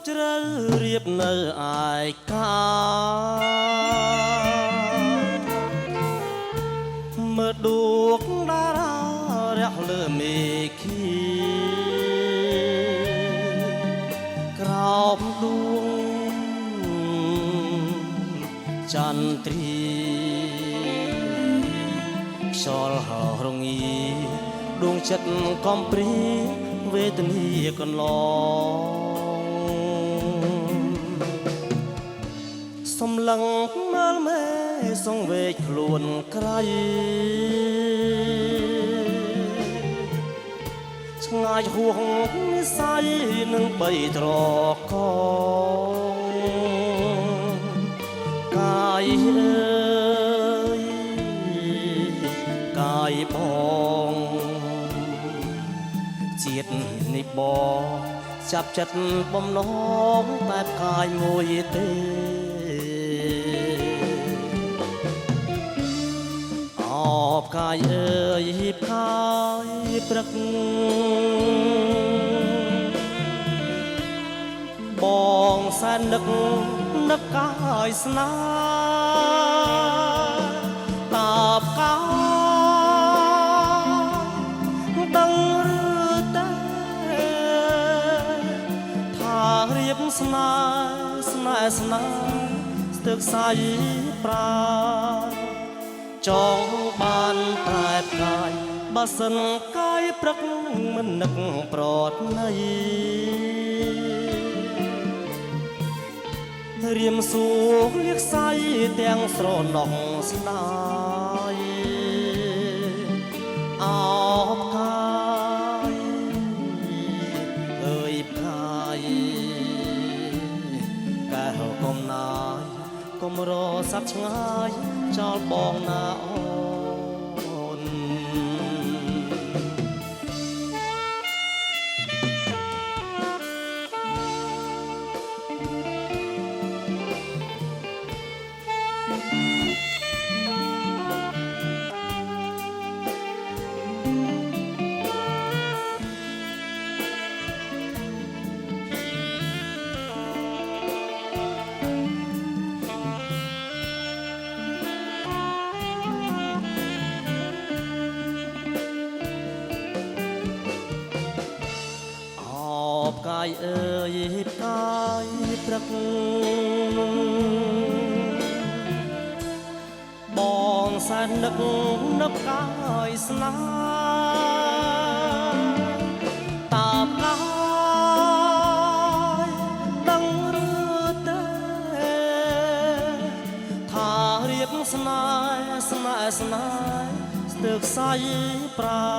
ជ្រៅរៀបនៅឯកាមើលដួកតារារះលើមេឃីក្រោមដួងចន្ទ្រីខ្យល់ហោរងីដួងចិត្តកំព្រីវេទនាកន្លងសំឡឹងមើលមេសងវេកខ្លួនក្រៃឆ្ងាយហួងនិស័យនឹងបីត្រកកាយអើយកាយបងជាតិនេះបងចាប់ចិត្តបំណងតែកាយមួយទេអបកាយអើយហៀបកាយព្រឹកបងសែននឹកកាយស្នាតាបកាដឹងឬតែថារៀបស្នេហ៍ស្ទឹកស័យប្រាចងបានតែកាយបើសិនកាយព្រឹកមិននឹកប្រត់ណីរៀមសួរលៀកស័យទាំងស្រណោះស្ដាយអបកាយអើយកាយកែហៅកុំណាយកុំរសាប់ឆ្ងាយចោលបងណាអូនកាយអើយកាយព្រឹកបងសែននឹកកាយស្នាតាបកាយដឹងឬទេថារៀបស្នេហ៍ស្ទើកស័យប្រា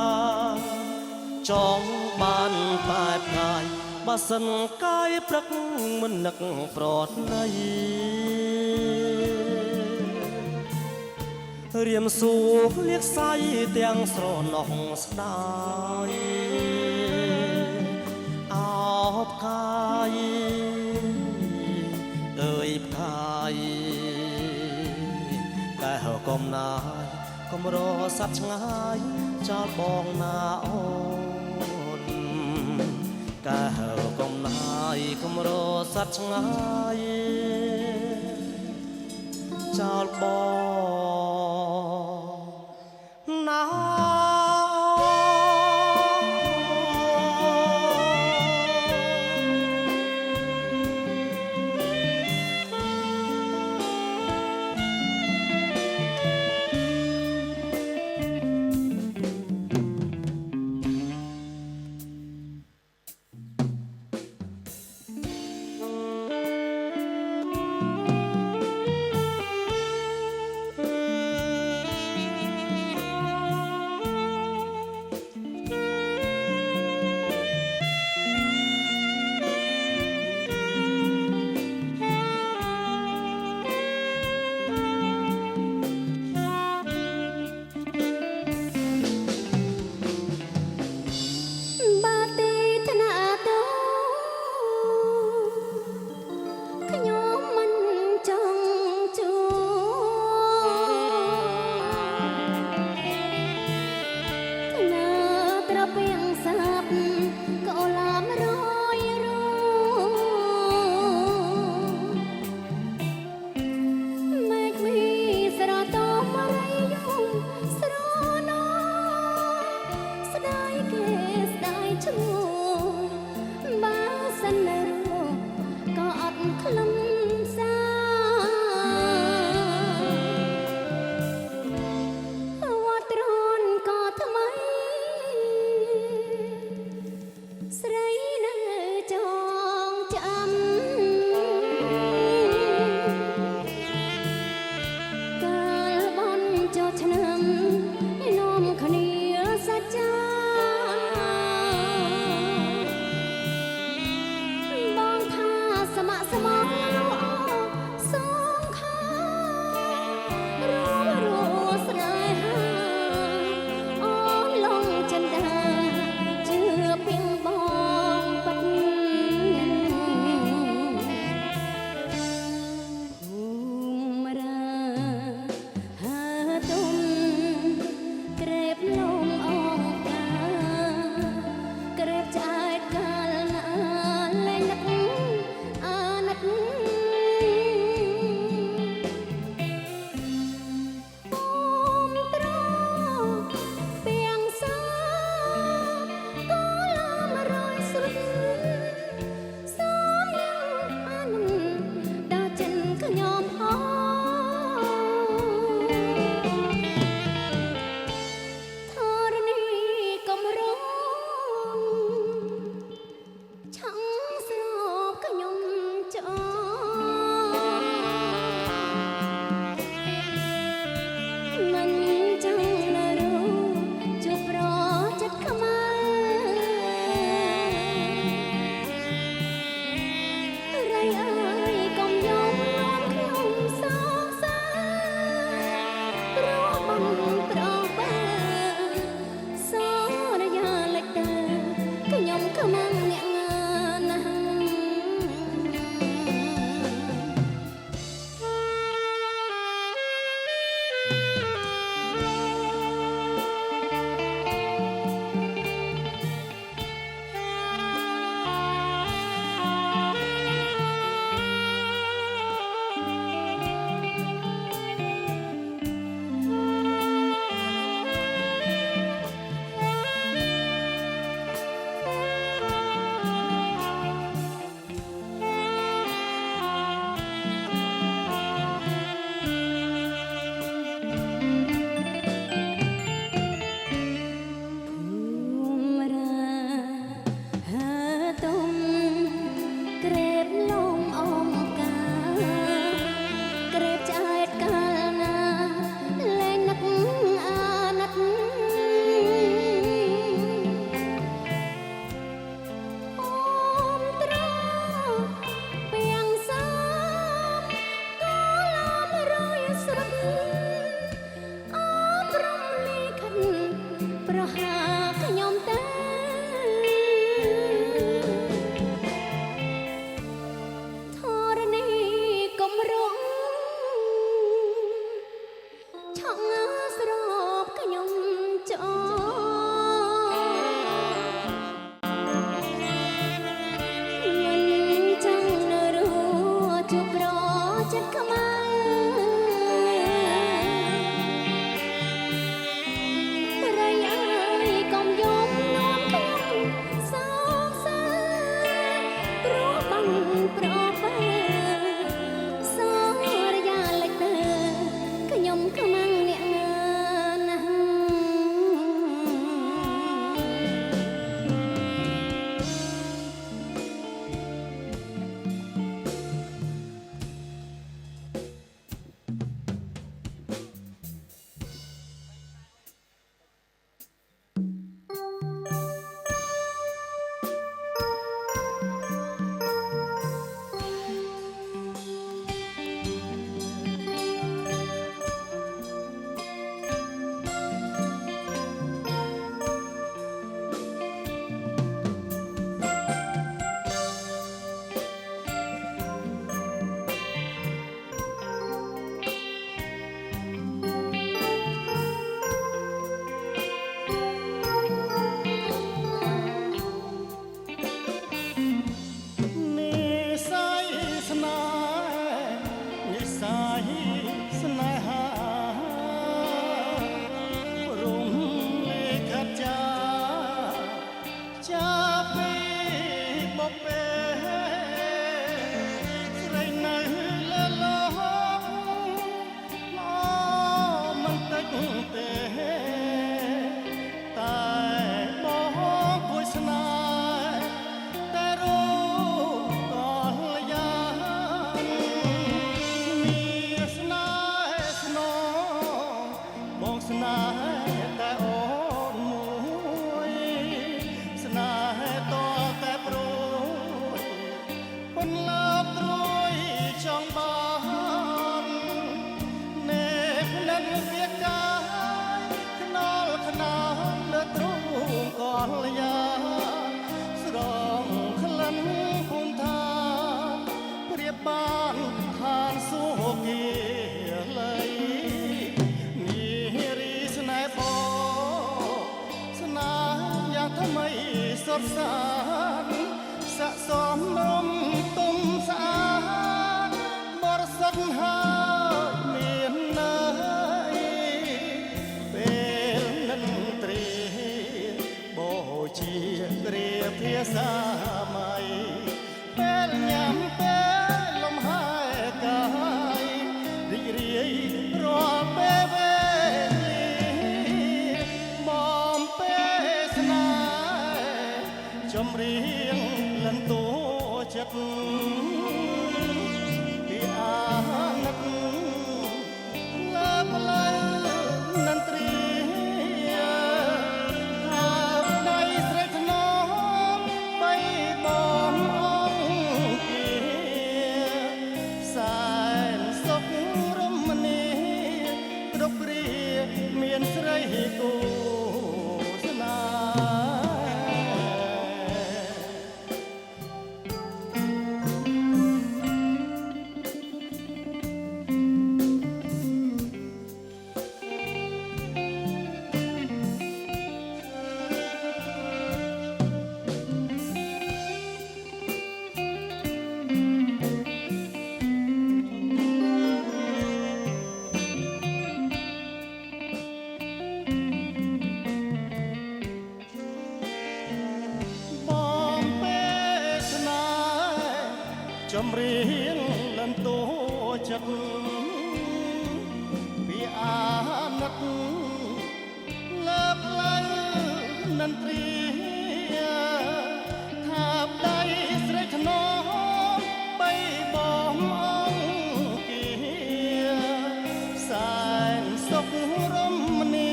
ចងបានបែបកាយបើសិនកាយព្រឹកមិននឹកប្រត់ណីរៀមសួរលៀកស័យទាំងស្រណោះស្ដាយអបកាយអើយកាយកែហៅកុំណាយកុំរសាប់ឆ្ងាយចោលបងណាអូកាហៅកុំណាយកុំរស័ព្ទឆ្ងាយចោលបងណា តែអូនមួយស្នេហ៍តតែព្រួយពន្លប់ត្រួយចង់បាននេភ្និនវាកាយខ្នល់ខ្នល់លើទ្រូងកលយាស្រងក្លិនគុនថាព្រៀបបានឋានសួគ៌លៃនារីស្នេហ៍បងស្នាយ៉ាងថ្មីសត់សានស័កសមនំទុំស្អាតបរិសុទ្ធហើយមានណៃពេលនឹងត្រីបូជាគ្រាភាសាម័យពេលញ៉ាំពេលលំហែកាយរីករាយរាល់ពេលវេលាបំពេលស្នេហ៍ចម្រៀងលន្ទោចិត្តពីអាណិតលើផ្លូវនន្ត្រីហើយដៃស្រេកថ្នមបីបងអង្គសែនសុខរមនីគ្រប់គ្រាមានស្រីគូស្នេចម្រៀងលន្ទោចិត្តពីអាណិតលើផ្លូវនន្ត្រីថាបដៃស្រេកថ្នមបីបងអង្គសែនសុខរមនី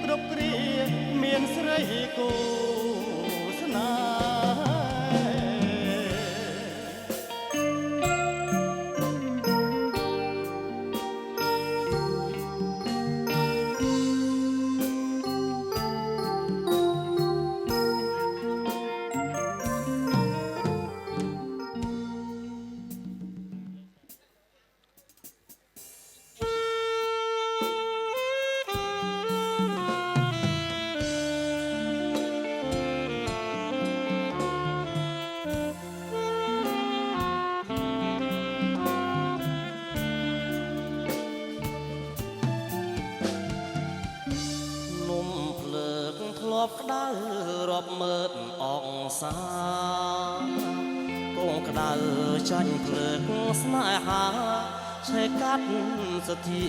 គ្រប់គ្រាមានស្រីគូស្នេហ៍ក្តៅរាប់ម៉ឺនអង្សាកងក្តៅចាញ់ភ្លើងស្នេហាឆេះកាត់សទ្ធា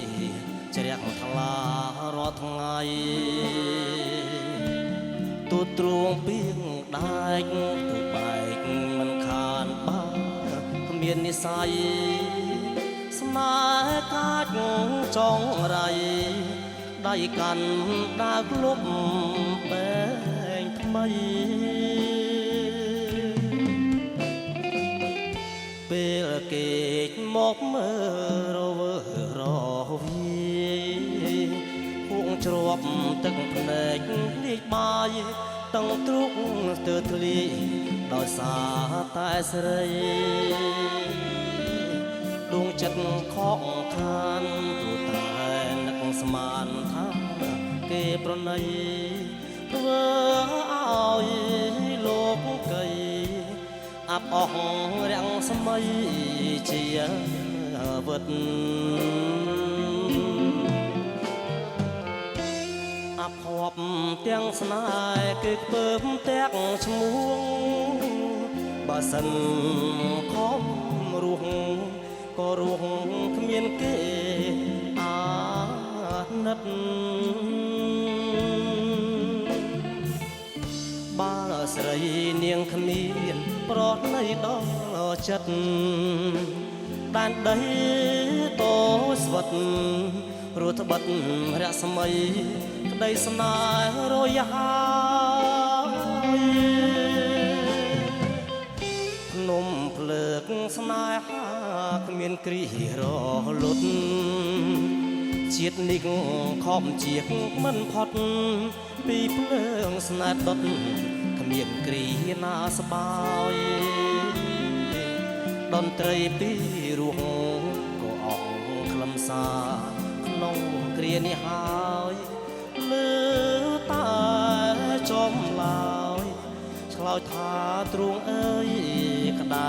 ជ្រះថ្លារាល់ថ្ងៃទូទ្រូងពីងដែកទូបែកមិនខានបាគ្មាននិស័យស្នេហ៍កាចចង់រៃដៃកាន់ដើរក្លុបបែងថ្មីពេលគេមកមើលរវើរវីពួងជ្រាប់ទឹកភ្នែកភ្លេចបាយតឹងទ្រុកស្ទើរធ្លាយដោយសារតែស្រីដួងចិត្តខកខានទូតែនឹកស្មានថាគេប្រណីធ្វើឲ្យលោកកៃអាប់អស់រាំងស្មៃជាវិតអាប់ហប់ទាំងស្នេហ៍គឺពើមទាំងឈ្មោះបើសិនខំរស់ក៏រស់គ្មានគេអាណិតបើស្រីនាងគ្មានប្រណីដល់ចិត្តដែនដីតោស្វិត រត់បិទរស្មីក្តីស្នេហ៍រយហើយភ្នំភ្លើកស្នេហាគ្មានគ្រីរលត់ជាតិនេះខំជាកមិនផុតពីភ្លើងស្នេហ៍ដុតគ្មានគ្រីណាស្បើយតន្ត្រីពីរោះក៏អងខ្លឹមសារក្នុងគ្រានេះហើយលើតែចំឡើយឆ្លើយថាទ្រូងអើយក្តៅ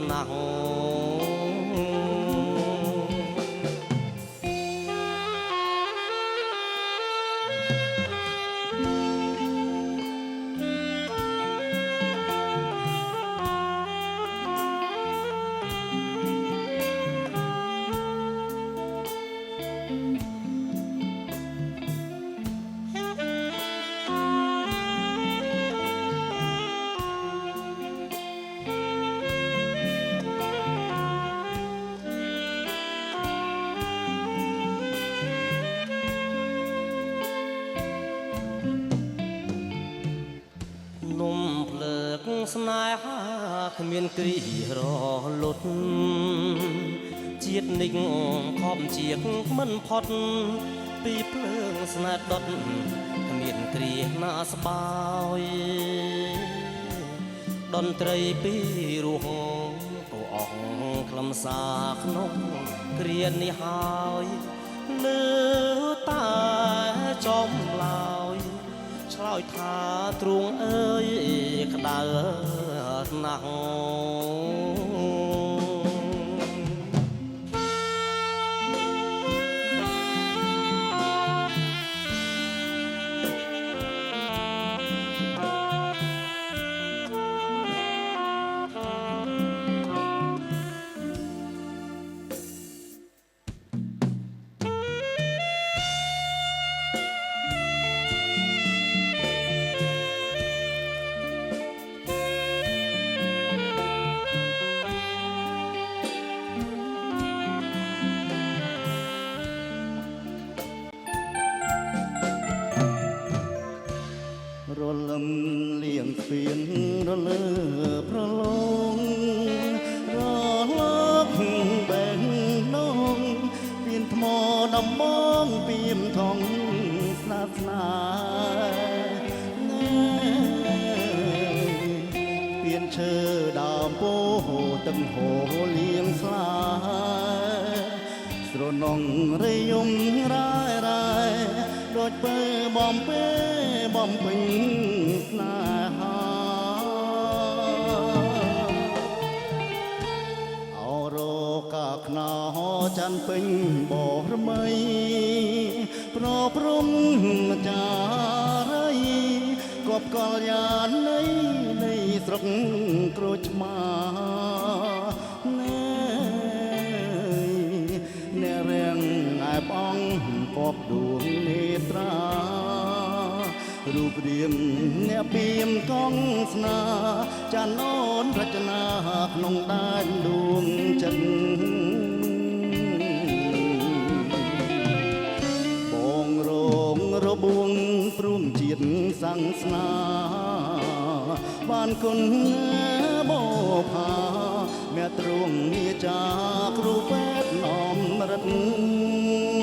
ណាស់ស្នេហាគ្មានគ្រីរលត់ជាតិនេះខំជាកមិនផុតពីភ្លើងស្នេហ៍ដុតគ្មានគ្រាណាស្បើយតន្ត្រីពីរោះក៏អងខ្លឹមសារក្នុងគ្រានេះហើយលើតែចំឡើយឆ្លើយថាទ្រូងអើយក្តៅណាស់រលឹមលៀងស្ពានរលើប្រឡងរលកបែងនងពៀនថ្មដំបងពៀមថងស្នាស្នាណែពៀនឈើដើមពោទឹកហូរលៀងស្លាស្រនងរយំរាយរាយដូចពើបំពេបំពេញស្នេហាអរកាខ្នោច័ន្ទពេញបរមីប្រព្រំចារីគប់កលយាននៃស្រុកក្រូចឆ្មាណែអ្នករៀងឯបអង្គគប់ដួងនេត្រារូបរាងអ្នកពីមកងស្នាចានអូនរចនាក្នុងដែនដួងចិត្តបងរងរបួងព្រមជាតិសង្ស្នាបានគុណបោផាមេទ្រង់មាចាគ្រូពេទ្យនោមរិទ្ធ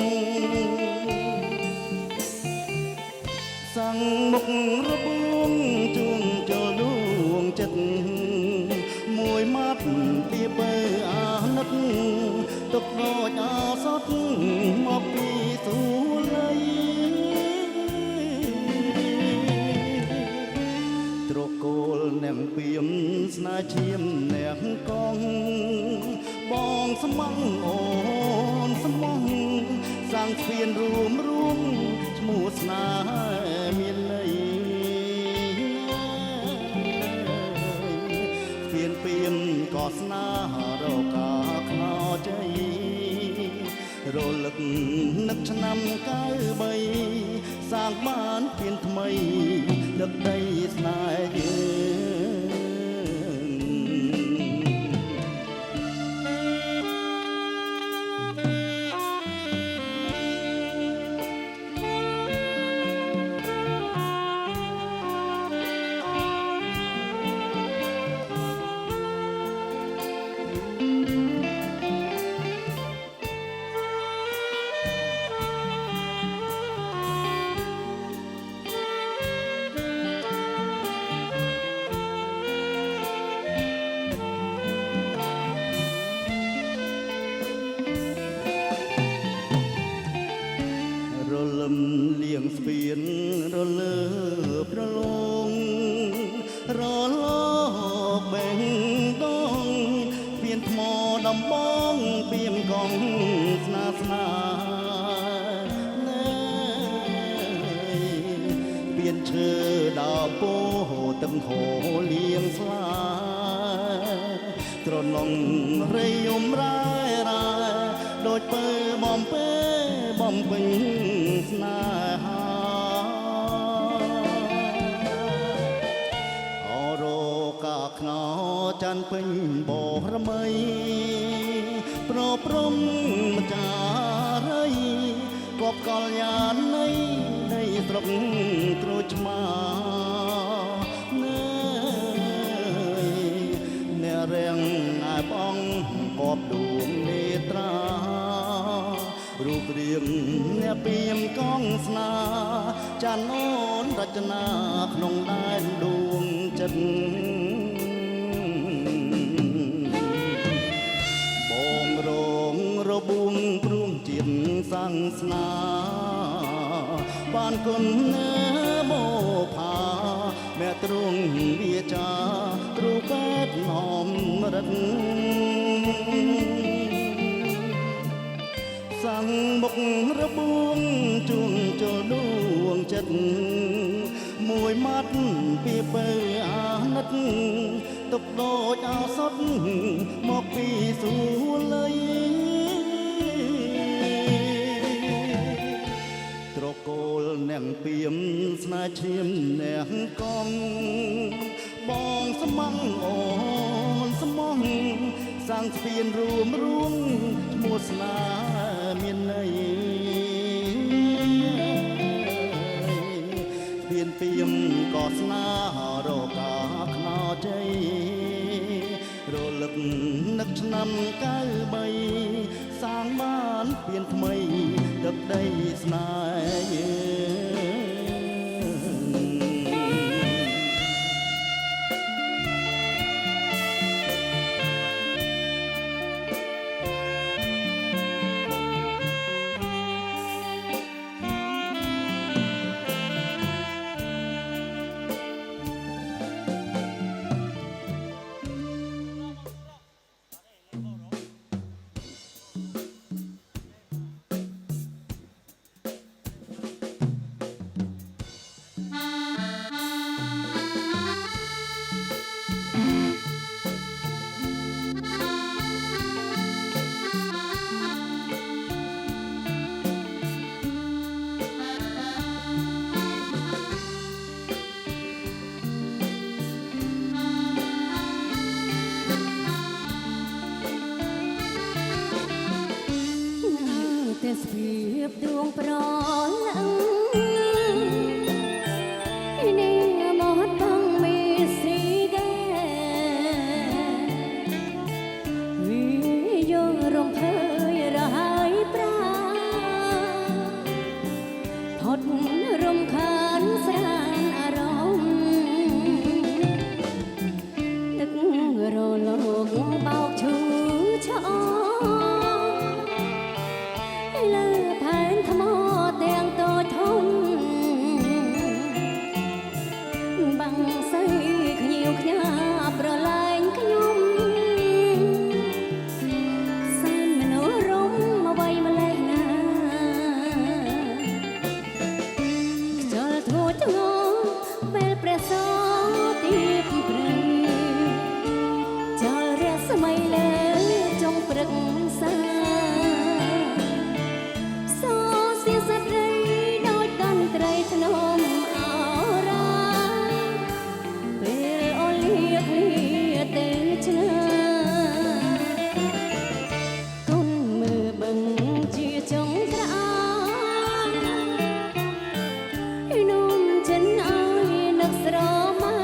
សង្ឃមុខរបួងជួងចូលដួងចិត្តមួយម៉ាត់ពីបើអាណិតទុកដូចអសត់មកពីទូលៃត្រកូលអ្នកពីមស្នេហ៍ឈាមអ្នកកងបងស្មងអូនស្មងសាងស្ពានរួមឈ្មោះស្នេហ៍មានន័យស្ពានពីមក៏ស្នេហ៍រកាខ្នោជ័យរលឹកនឹកឆ្នាំ ស្ពានរលើប្រឡងរលកបេងដងស្ពានថ្មដំបងពីមកងស្នាស្នាណែស្ពានឈើដើរពោទឹកហូរលៀងស្លាត្រនងរៃយំរ៉ែរ៉ែដូចពើបំពេបំពេញស្នេហាអរកាខ្នោចាន់ពេញបរមីប្រព្រំម្ចារីគប់កលយាននៃស្រុកក្រូចឆ្មាណែអ្នករៀងអាយបងកបដួងនេត្រារូបរាងអ្នកពីមកងស្នាចាន់អូនរចនាក្នុងដែនដួងចិត្តបងរងរបួងព្រមជាតិសង្ស្នាបានគុណបោផាមេទ្រង់វាចាគ្រូពេទ្យនោមរិទ្ធសង្ឃមុខរបួងជួនជលដួងចិត្តមួយម៉ាត់ពីពើអាណិតទុកដូចអោសតមកពីសួល័យត្រកូលអ្នកពីមស្នេហ៍ឈាមអ្នកកំបងស្មងអូនស្មងសាងស្ពានរួមឈ្មោះស្នេហ៍មានន័យស្ពានពីមក៏ស្នេហ៍រកាខ្នោជ័យរលឹកនឹកឆ្នាំ93សាងបានស្ពានថ្មីទឹកដីស្នេហ៍តែស្ពីបដួងប្រឡឹងនេះមកបងមេស្រីដែរវិយោរំភើយរហើយប្រាផុតរំខានស្រានអារម្មណ៍ទឹករលកបោកឈូឆោលើផែនថ្មទាំងតូចធំបាំងស្អីខ្ញៀវខ្ញាប្រឡែងខ្ញុំសែនមនោរម្យអ្វីម្លេះណាខ្យល់ធូរធ្ងរពេលព្រះសទីបព្រៃចលរស្មីលើចុងព្រឹកសាស្ត្រីដូចតន្ត្រីធ្នមអរាពេលអូលាឃ្លាទេឆ្លើគុនមើលបឹងជាចុងក្រអានោមចិនអើយនឹកស្រមៃ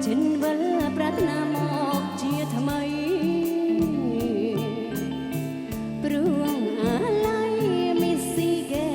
ចិនវិលប្រាថ្នាមកជាថ្មីព្រោះអាឡ័យមីស៊ីកែ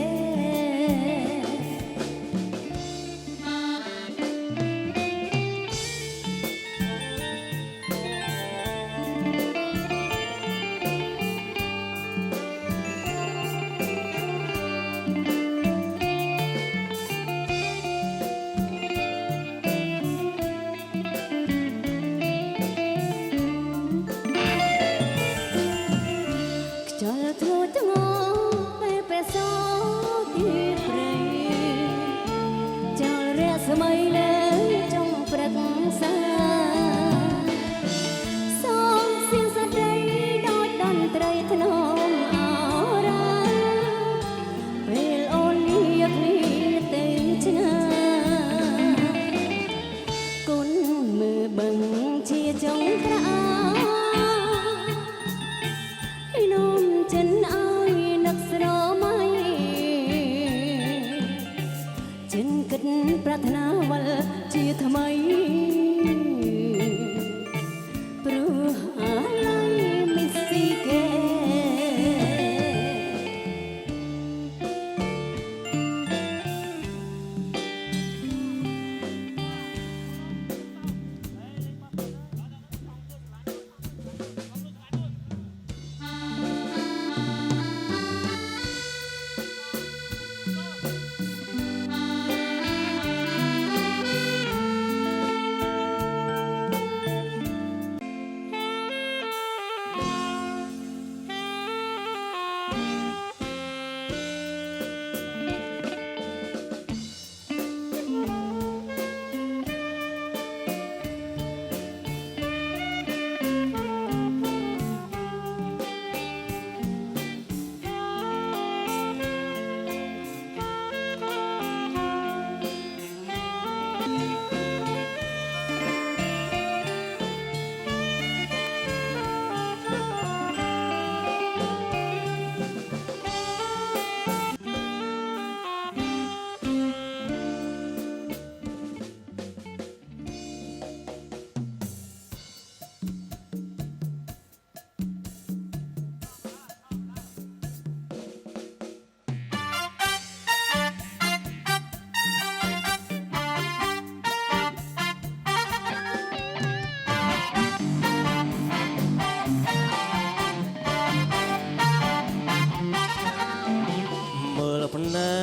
ភ្នែ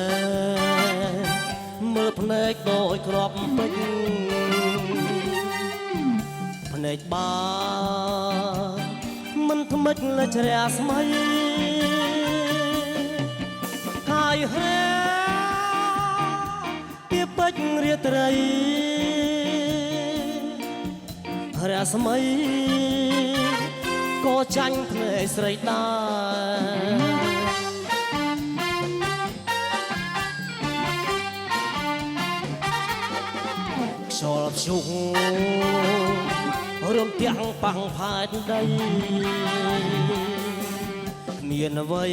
កមើលភ្នែកដូចគ្រាប់ពេជ្រភ្នែកបាមិនថ្មិចលើជ្រះស្មៃកាយហេពីពេជ្ររាត្រីរស្មីក៏ចាញ់ភ្នែកស្រីដែរខ្យល់ព្យុះរំទាំងប៉ះផែនដីគ្មានអ្វី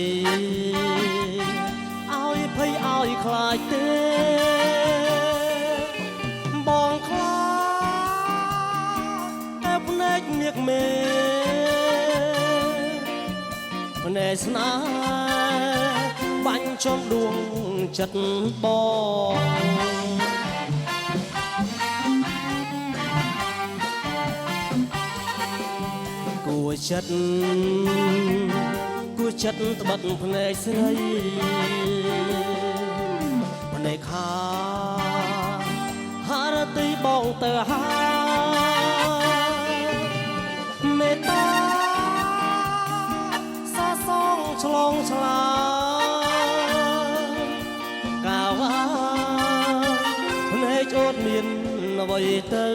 ឲ្យភ័យឲ្យខ្លាចទេបងខ្លាចតែភ្នែកមាកមេភ្នែកស្នេហ៍បាញ់ចំដួងចិត្តបងគួចិត្តត្បិតភ្នែកស្រីភ្នែកខាហារទីបងទៅហើយមេត្តាសាសងឆ្លងឆ្លាកាវភ្នែកអូនមានអ្វីទៅ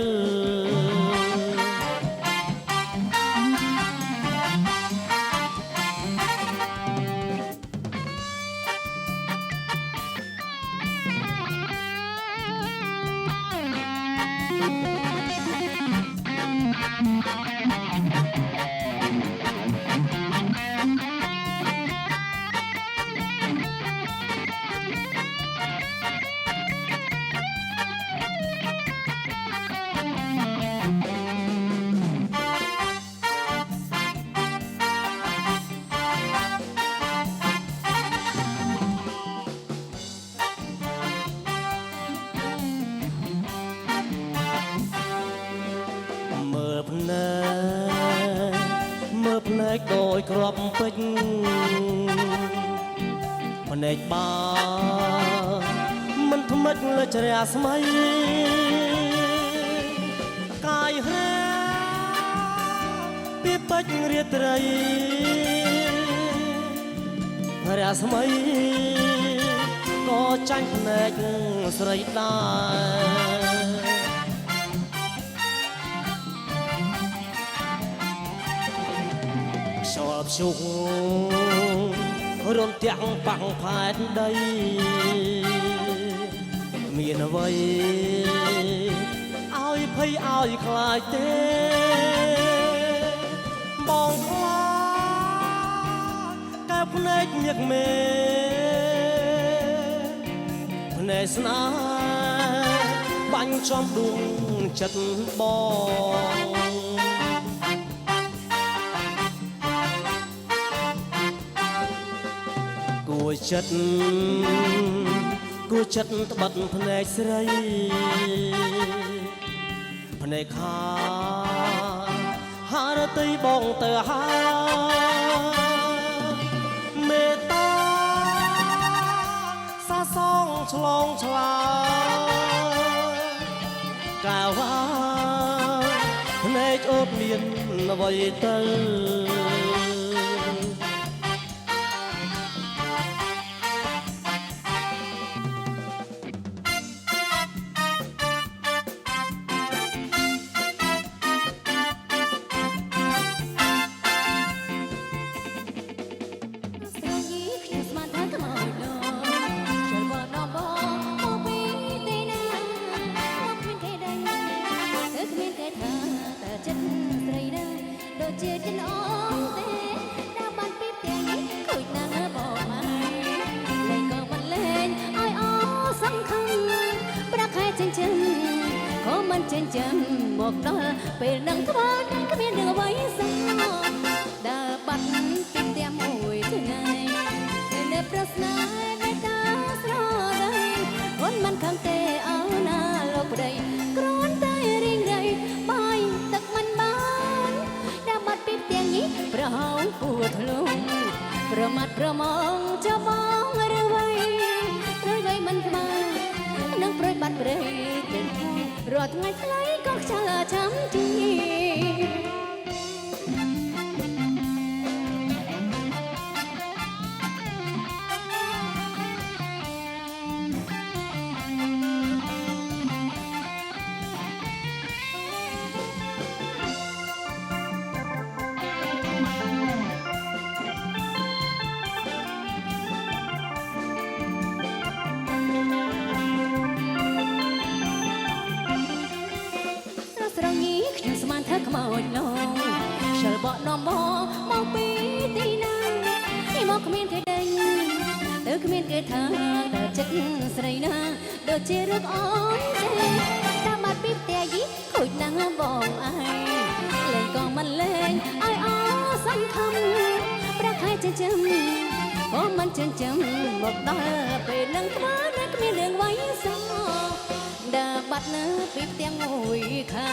មើលភ្នែកដូចគ្រាប់ពេជ្រភ្នែកបាមិនថ្មិចលើជ្រះស្មៃកាយហេពីពេជ្ររាត្រីរស្មីក៏ចាញ់ភ្នែកស្រីដែរខ្យល់ព្យុះរំទាំងប៉ះផែនដីមានអ្វីឲ្យភ័យឲ្យខ្លាចទេបងខ្លាចតែភ្នែកញាក់មេភ្នែកស្នេហ៍បាញ់ចំដួងចិត្តបងគួចិត្តត្បិតភ្នែកស្រីភ្នែកខាហារទីបងទៅហើយមេត្តាសាសងឆ្លងឆ្លាកាវភ្នែកអូនមានអ្វីទៅជាចំណងទេដល់បានពីផ្ទះនេះខូចណាស់បងហើយលែងក៏មិនលែងឲ្យអសង្ឃឹមប្រាក់ខែចិញ្ចឹមក៏មិនចិញ្ចឹមមកដល់ពេលនឹងធ្វើគ្មានរឿងអ្វីសោះដើរបាត់ពីផ្ទះមួយថ្ងៃនៅប្រស្នាមេត្តាស្រដីអូនមិនខឹងទេអើណាលោកប្តីគ្រាន់តែរៀងរៃបាយទឹកមិនបានដើរបាត់ពីផ្ទះនេះប្រហោងពួរធ្លុំប្រមាត់ប្រមងចបងឬវៃ បងមកពីទីណាឯមកគ្មានគេដេញទៅគ្មានគេថាដល់ចិត្តស្រីណាដូចជារឹកអូនទេតាមបាត់ពីផ្ទះយីខូចណាស់បងឯងលេងក៏មិនលេងឲ្យអសំខំប្រខែចិញ្ចឹមក៏មិនចិញ្ចឹមមកដល់ពេលនឹងក្បាលនៅគ្មានរឿងវៃសោដើរបាត់នៅពីផ្ទះមួយខា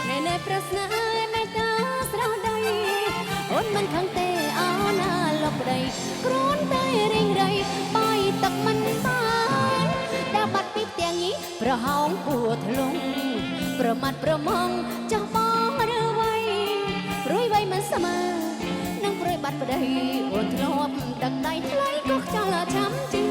ងណែប្រស្នាមេត្តាស្រស់ដីអូនមិនខឹងទេអោណាលប់ដីគ្រូនតែរិញរៃបាយទឹកមិនបានដើរបាត់ពីផ្ទះនេះប្រហោងពួរធ្លុងប្រមាត់ប្រមងចោះបងរើវៃព្រួយវៃមិនស្មើនឹងព្រួយបាត់ប្តីអូនធ្លាប់ដឹកដៃថ្លៃក៏ខ្យល់ឆាំជី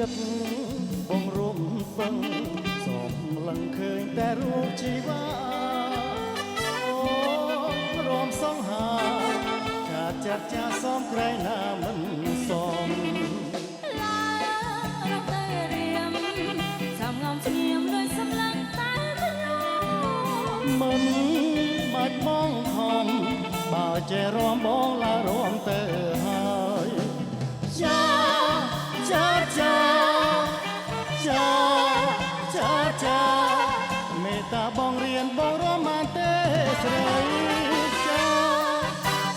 ចិត្តបងរំពឹងសំឡឹងឃើញតែរូបជីវ៉ាអូរំសង្ហាចាចាត់ចាសំក្រែងណាមិនសមឡារកតែរៀមសំងំស្ងៀមដោយសម្លឹងតែខ្លួនមិនបាច់បងខំបើចេះរំបងឡារំទៅហើយចាចាចាចាចាចាមេត្តាបងរៀនបងរមបានទេស្រីចា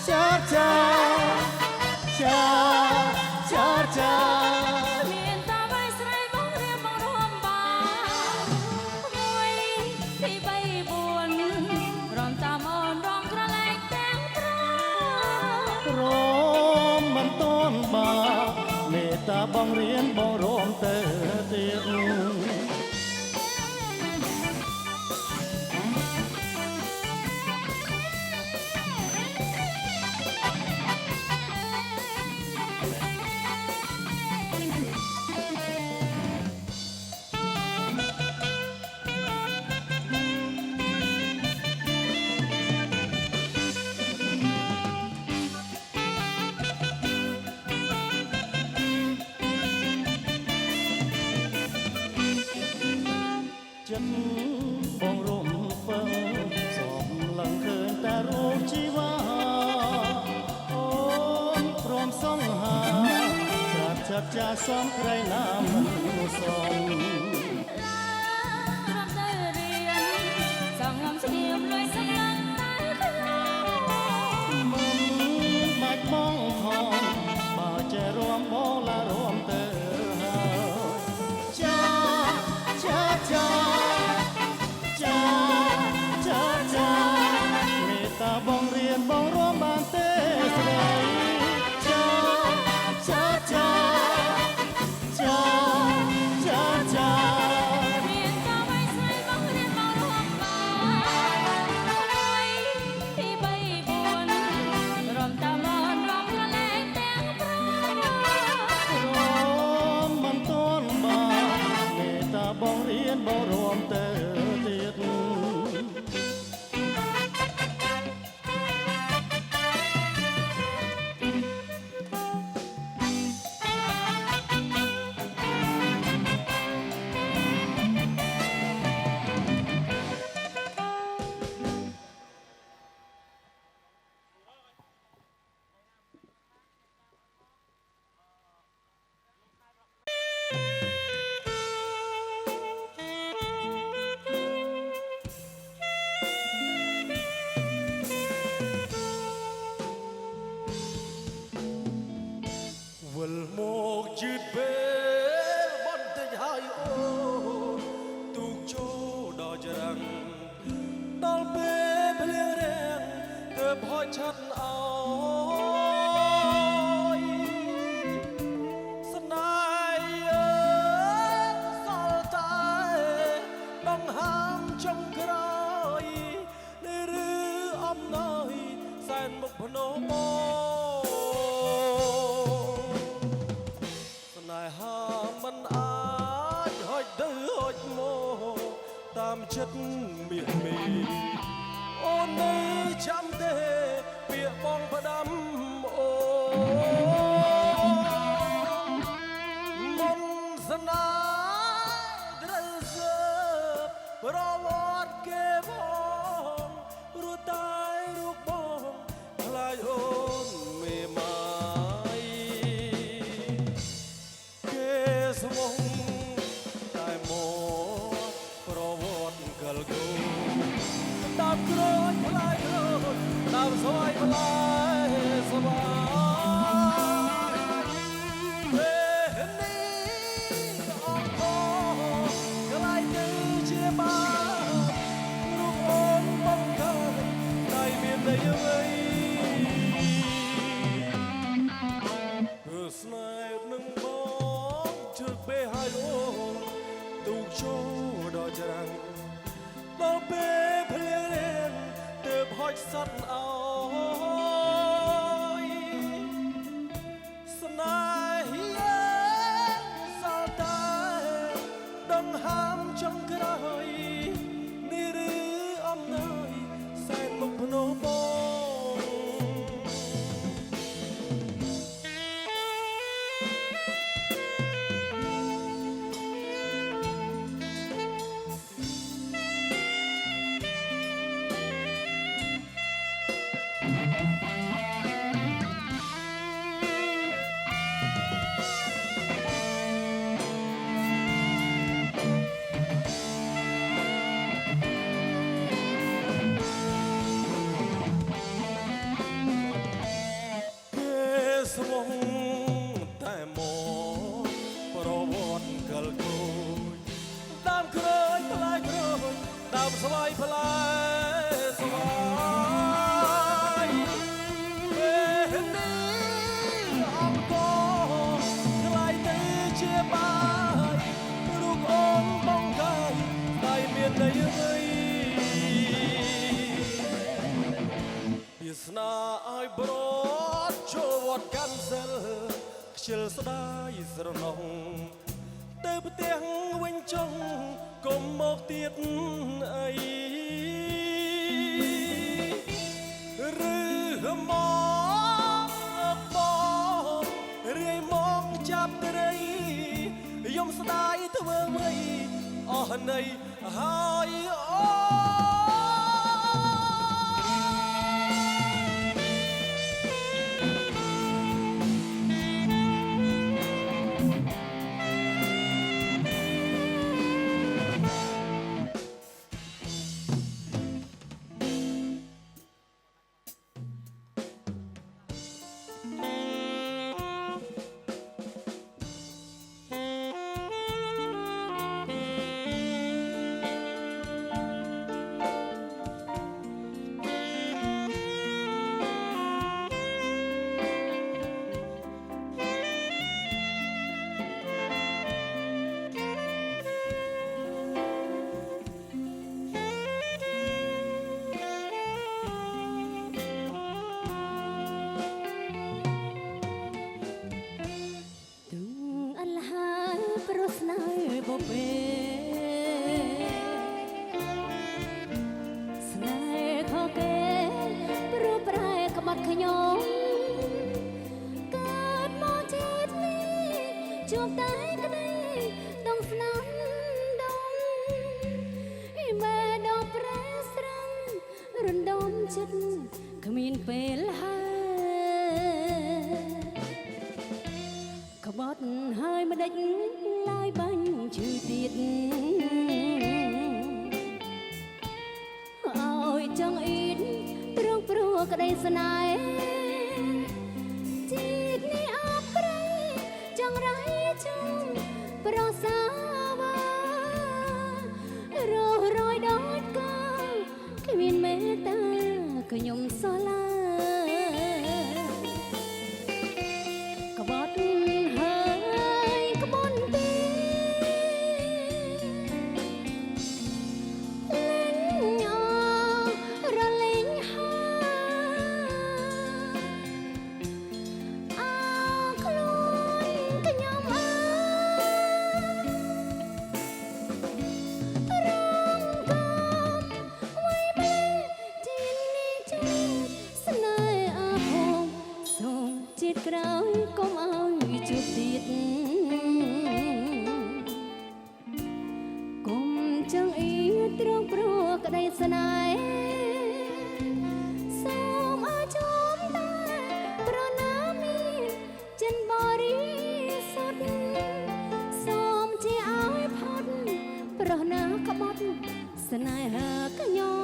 ចាចាចាចាចាមានតាវៃស្រីបងរៀនបងរួមបានមួយពី3 4រំតាមអូនរំក្រឡែកទាំងត្ររមមិនតន់បាមេត្តាបងរៀនបងរំទៅទៀតចិត្តបងរំពឹងសំឡឹងឃើញតែរូបជីវ៉ាអូនព្រមសង្ហាចាត់ចាត់ចាសំក្រែងណាមិនសមរំទៅរៀនសងំស្ងៀមលួយសម្លឹងតែខ្លួនមិនបាច់បងខំបើចេះរំបងឡារំទៅហើយចាចាចាចាចាចាមេត្តាបងរៀនបងរំបានទេស្រីចាចាចាចាចាចាមានតាវៃស្រីបងរៀនបងរួមបានមួយពី3 4រំតាមអូនរំក្រឡែកទាំងព្រោះរំមិនតន់បាមេត្តាបងរៀនបងរំទៅទៀត ចិត្តមាសមីអូននៅចាំទេពាក្យបងផ្ដាំអូមុនស្នេហ៍ត្រូវសើបប្រវត្តិគេបងព្រោះតែរូបបងខ្លាចអូនមេម៉ាយគេស្មងតែមកប្រវត្តិកលគូតាមក្រួយផ្លាយក្រួយតាមស្វាយផ្លាយស្វាយពេលនេះអង្គកន្លែងទៅជាបានរូបអូនបងកើតែមានតែអ្វីស្នេហ៍នឹងបងជឿពេលហើយអូនទូកចូលដល់ច្រាំងដល់ពេលភ្លៀងរៀនទើបហុចសត់អើយស្នេហាសល់តែដង្ហើមចុងក្រោយនេះឬអំណើយសែនមុខភ្នោបងស្មងតែមកប្រវត្តិកលគូដើមក្រើយផ្លែក្រើយដើមស្វាយផ្លែស្វាយពេលនេះអង្គខ្លាយទៅជាបាយរូបអូនបងកាយតែមានតែអ្វីវាស្នាឲ្យប្រចូលវត្តកាន់សិលខ្ជិលស្ដាយស្រណោះទៅផ្ទះវិញចុងកុំមកទៀតអីឬមកបងរាយមកចាប់ត្រីយំស្ដាយធ្វើអ្វីអស់ន័យហើយអូខ្ញុំកើតមកជាតិនេះជួបតែក្តីដងស្នាមដងមេដងប្រែស្រឹងរំដំចិត្តគ្មានពេលហើយក្បត់ហើយមិនដេចឡើយបាញ់ឈឺទៀតឲ្យចង់អ៊ីនព្រោះក្តីស្នេហ៍ជាតិនេះអបព្រៃចង់រៃជុំប្រសាវារស់រយដូចកោគ្មានមេត្តាខ្ញុំស្រឡាក្បត់ហើយក្បន់ទី ក្តីស្នេហ៍សូមឲ្យជុំតែប្រណាមីចិនបរិសុទ្ធសូមជាឲ្យផុតប្រណាក្បត់ស្នេហាខ្ញុំ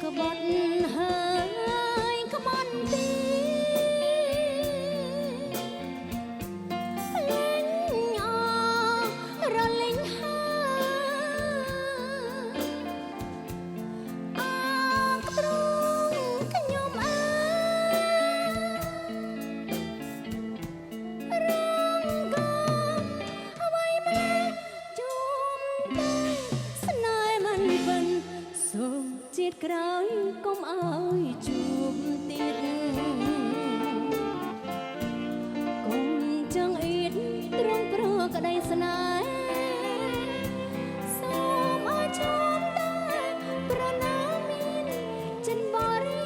ក្បត់ហើយក្បត់ទីលេងអរលេងអក្ត្រងខ្ញុំអើរងកំអ្វីម្លេះជុំតែស្នេហ៍មិនបិនសូមជាតិក្រោយកុំឲ្យជួបទៀតកុំចង់អៀតទ្រង់ព្រោះក្តីស្នេហ៍សូមឲ្យជុំតែប្រណាមានចិនបរិ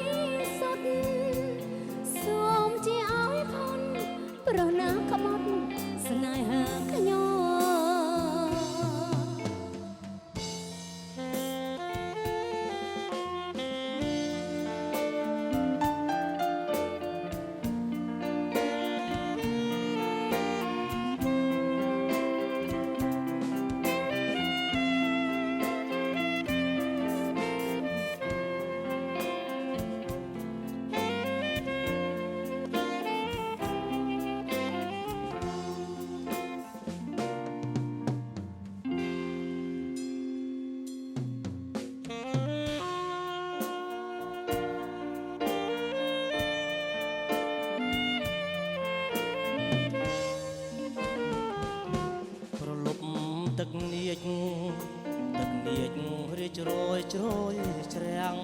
សុទ្ធសូមជាឲ្យផុនប្រណាក្បត់ស្នេហាខ្ញុំទឹកនាចរាជរយជ្រោយច្រាំង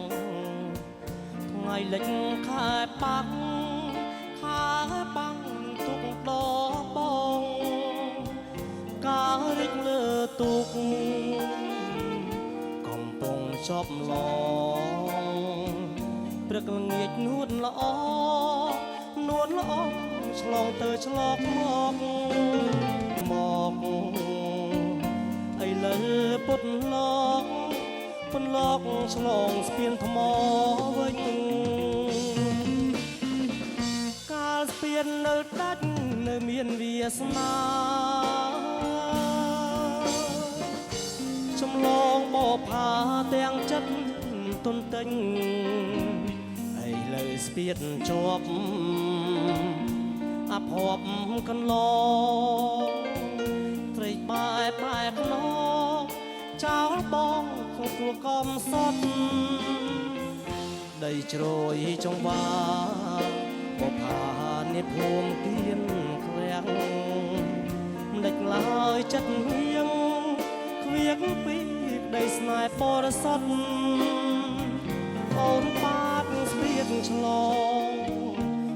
ថ្ងៃលិចខែបាំងទុកដបងការរិចលើទុកកំពុងជប់ឡងព្រឹកល្ងាចនួនល្អឆ្លងទៅឆ្លងមកឥឡូវពុតលោកឆ្លងស្ពានថ្មវិញកាលស្ពាននៅដាច់នៅមានវាសនាចំឡងបផាទាំងចិត្តទុនទិញឥឡូវស្ពានជាប់អភ័ព្វកន្លងត្រេកបែខ្នងចោលបងទទួលកំសត់ដីជ្រោយចង្វាបផានេះភូមិគៀនក្រាំងមិនដេចឡើយចិត្តហៀងគ្វៀកពីដីស្នេហ៍បរិសុទ្ធអូនបាត់ស្ពានឆ្លង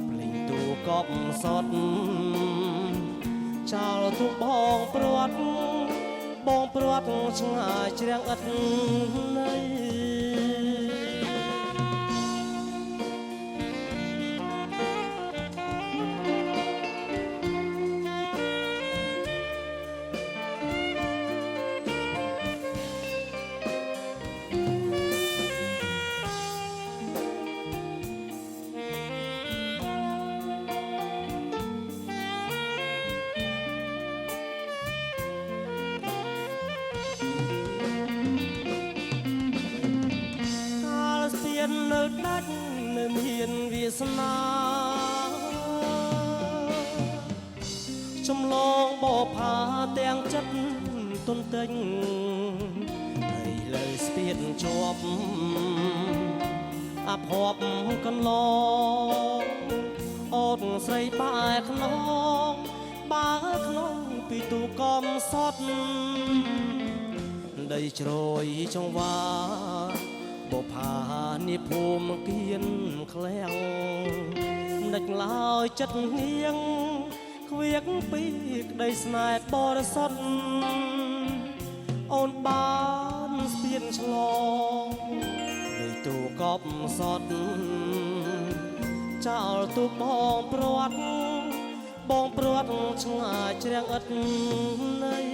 ភ្លេងទូកប់សត់ចោលទុកបងព្រាត់ឆ្ងាយជ្រាំងឥតន័យនៅដាច់នៅមានវាសនាចំឡងបផាទាំងចិត្តទុនទិញហើយលើស្ពានជាប់អភ័ព្វកន្លងអូនស្រីបែខ្នងពីទូកំសត់ដ ដីជ្រោយចង្វាបុផានេះភូមិគៀនឃ្លាំងមិនដាច់ឡើយចិត្តងៀងខ្វៀកពីក្តីស្នេហ៍បរិសុទ្ធអូនបានស្ពានឆ្លងនៃទូកប់សតចោលទូបងព្រាត់ឆ្ងាយជ្រាំងឥតន័យ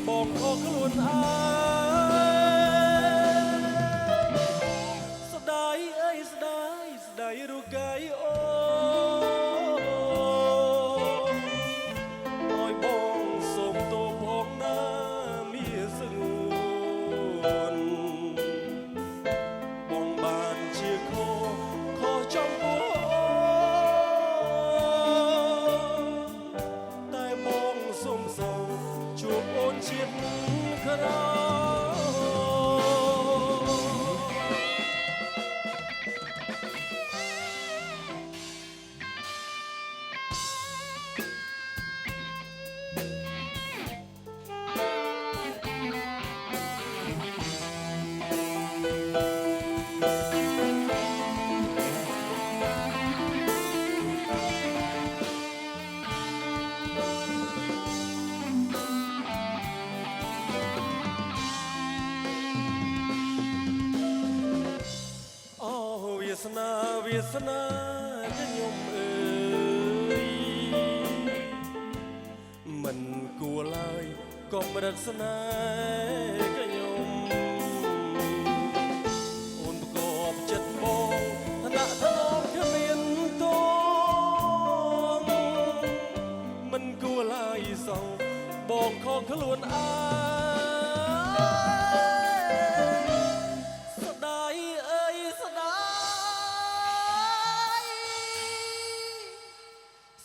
បងខកខ្លួនអើស្ដាយអើយស្ដាយរូបកាយអូអើយបងសូមទោសផងណាមានសងួនបងបានជាខុសចំពោះតែបងសូមសងជួបអូនជាតិក្រោយវាសនាខ្ញុំអើយមិនគួរឡើយកុំរឹកស្នេហ៍ខ្ញុំអូនប្រកបចិត្តបងឋានៈធ្នមគ្មានតងមិនគួរឡើយសោកបងខកខ្លួនអើ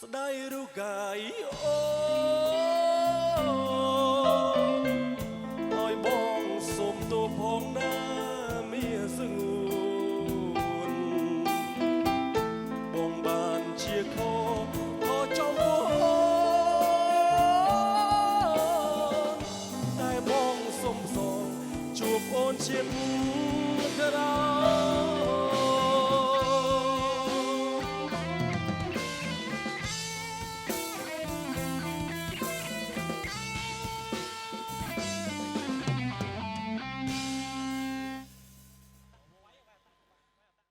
ស្ដាយរូបកាយអូឲ្យបងសូមទោសផងណាមានសងួនបងបានជាខុសចំពោះតែបងសូមសងជួបអូនជាតិក្រោយ